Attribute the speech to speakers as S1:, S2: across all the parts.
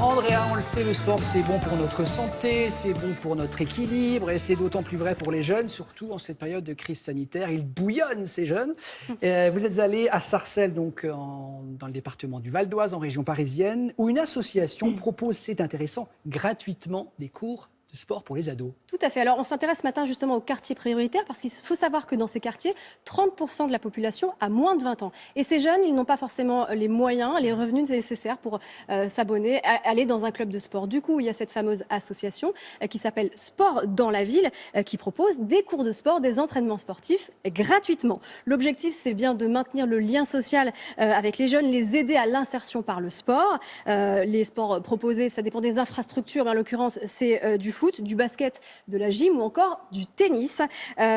S1: Andrea, on le sait, le sport, c'est bon pour notre santé, c'est bon pour notre équilibre et c'est d'autant plus vrai pour les jeunes, surtout en cette période de crise sanitaire. Ils bouillonnent, ces jeunes. Vous êtes allés à Sarcelles, donc, dans le département du Val d'Oise, en région parisienne, où une association propose, c'est intéressant, gratuitement des cours de sport pour les ados.
S2: Tout à fait. Alors, on s'intéresse ce matin justement aux quartiers prioritaires parce qu'il faut savoir que dans ces quartiers, 30% de la population a moins de 20 ans. Et ces jeunes, ils n'ont pas forcément les moyens, les revenus nécessaires pour s'abonner, aller dans un club de sport. Du coup, il y a cette fameuse association qui s'appelle Sport dans la ville qui propose des cours de sport, des entraînements sportifs gratuitement. L'objectif, c'est bien de maintenir le lien social avec les jeunes, les aider à l'insertion par le sport. Les sports proposés, ça dépend des infrastructures, mais en l'occurrence, c'est du foot, du basket, de la gym ou encore du tennis.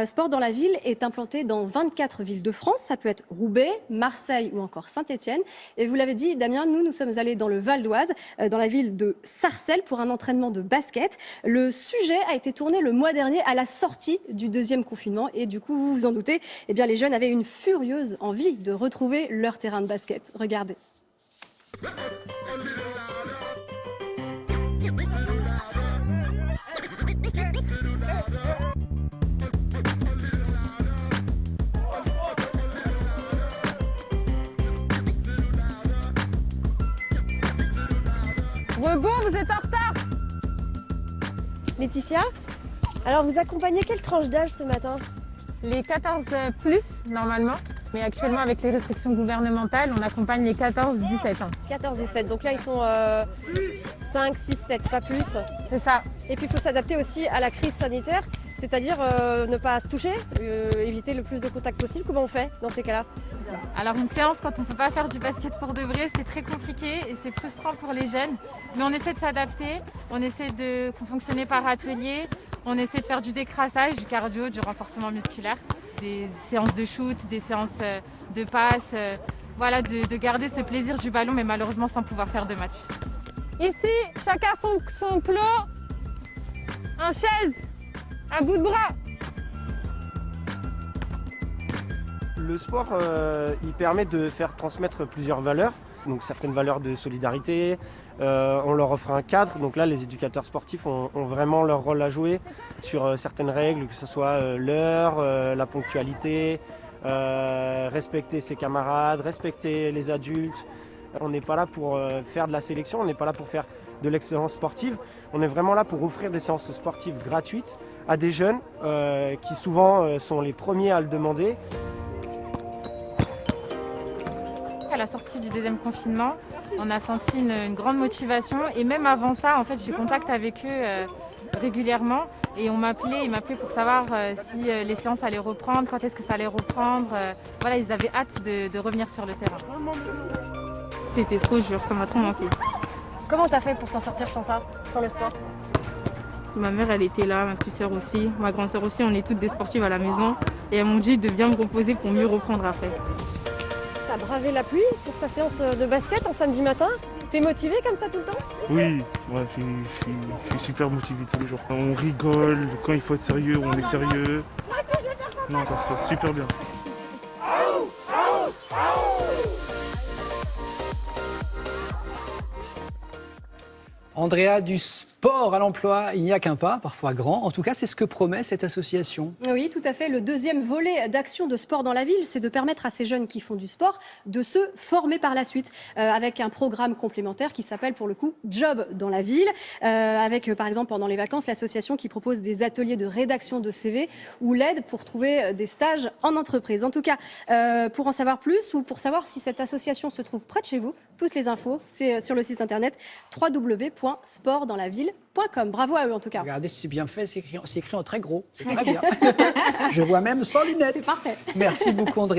S2: Sport dans la ville est implanté dans 24 villes de France. Ça peut être Roubaix, Marseille ou encore Saint-Étienne. Et vous l'avez dit, Damien, nous sommes allés dans le Val d'Oise, dans la ville de Sarcelles pour un entraînement de basket. Le sujet a été tourné le mois dernier à la sortie du deuxième confinement. Et du coup, vous vous en doutez, eh bien, les jeunes avaient une furieuse envie de retrouver leur terrain de basket. Regardez.
S3: Rebond, vous êtes en retard.
S2: Laetitia, alors vous accompagnez quelle tranche d'âge ce matin?
S3: Les 14 plus, normalement. Mais actuellement, avec les restrictions gouvernementales, on accompagne les 14-17 ans.
S2: 14-17, donc là ils sont 5, 6, 7, pas plus.
S3: C'est ça.
S2: Et puis il faut s'adapter aussi à la crise sanitaire, c'est-à-dire ne pas se toucher, éviter le plus de contacts possible. Comment on fait dans ces cas-là?
S3: Alors une séance, quand on ne peut pas faire du basket pour de vrai, c'est très compliqué et c'est frustrant pour les jeunes. Mais on essaie de s'adapter, on essaie de fonctionner par atelier, on essaie de faire du décrassage, du cardio, du renforcement musculaire, des séances de shoot, des séances de passe, voilà, de garder ce plaisir du ballon, mais malheureusement sans pouvoir faire de match. Ici, chacun son plot, en chaise, à bout de bras.
S4: Le sport, il permet de faire transmettre plusieurs valeurs, donc certaines valeurs de solidarité. On leur offre un cadre, donc là les éducateurs sportifs ont vraiment leur rôle à jouer sur certaines règles, que ce soit l'heure, la ponctualité, respecter ses camarades, respecter les adultes. On n'est pas là pour faire de la sélection, on n'est pas là pour faire de l'excellence sportive. On est vraiment là pour offrir des séances sportives gratuites à des jeunes qui souvent sont les premiers à le demander.
S3: À la sortie du deuxième confinement, on a senti une grande motivation et même avant ça, en fait, j'ai contact avec eux régulièrement et ils m'appelaient pour savoir si les séances allaient reprendre, quand est-ce que ça allait reprendre. Voilà, ils avaient hâte de revenir sur le terrain. C'était trop dur, ça m'a trop manqué.
S2: Comment t'as fait pour t'en sortir sans ça, sans le sport?
S3: Ma mère, elle était là, ma petite sœur aussi, ma grande sœur aussi, on est toutes des sportives à la maison et elles m'ont dit de bien me reposer pour mieux reprendre après.
S2: T'as bravé la pluie pour ta séance de basket un samedi matin? T'es motivé comme ça tout le temps?
S5: Oui, ouais, je suis super motivé tous les jours. On rigole, quand il faut être sérieux, on est sérieux. Non, ça se passe super bien.
S1: Andrea, du sport à l'emploi, il n'y a qu'un pas, parfois grand. En tout cas, c'est ce que promet cette association.
S2: Oui, tout à fait. Le deuxième volet d'action de sport dans la ville, c'est de permettre à ces jeunes qui font du sport de se former par la suite avec un programme complémentaire qui s'appelle pour le coup Job dans la ville. Avec par exemple pendant les vacances, l'association qui propose des ateliers de rédaction de CV ou l'aide pour trouver des stages en entreprise. En tout cas, pour en savoir plus ou pour savoir si cette association se trouve près de chez vous, toutes les infos, c'est sur le site internet www.sportdanslaville.com. Bravo à eux en tout cas.
S1: Regardez, c'est bien fait, c'est écrit en très gros. C'est très bien. Je vois même sans lunettes.
S2: C'est parfait.
S1: Merci beaucoup, Andrea.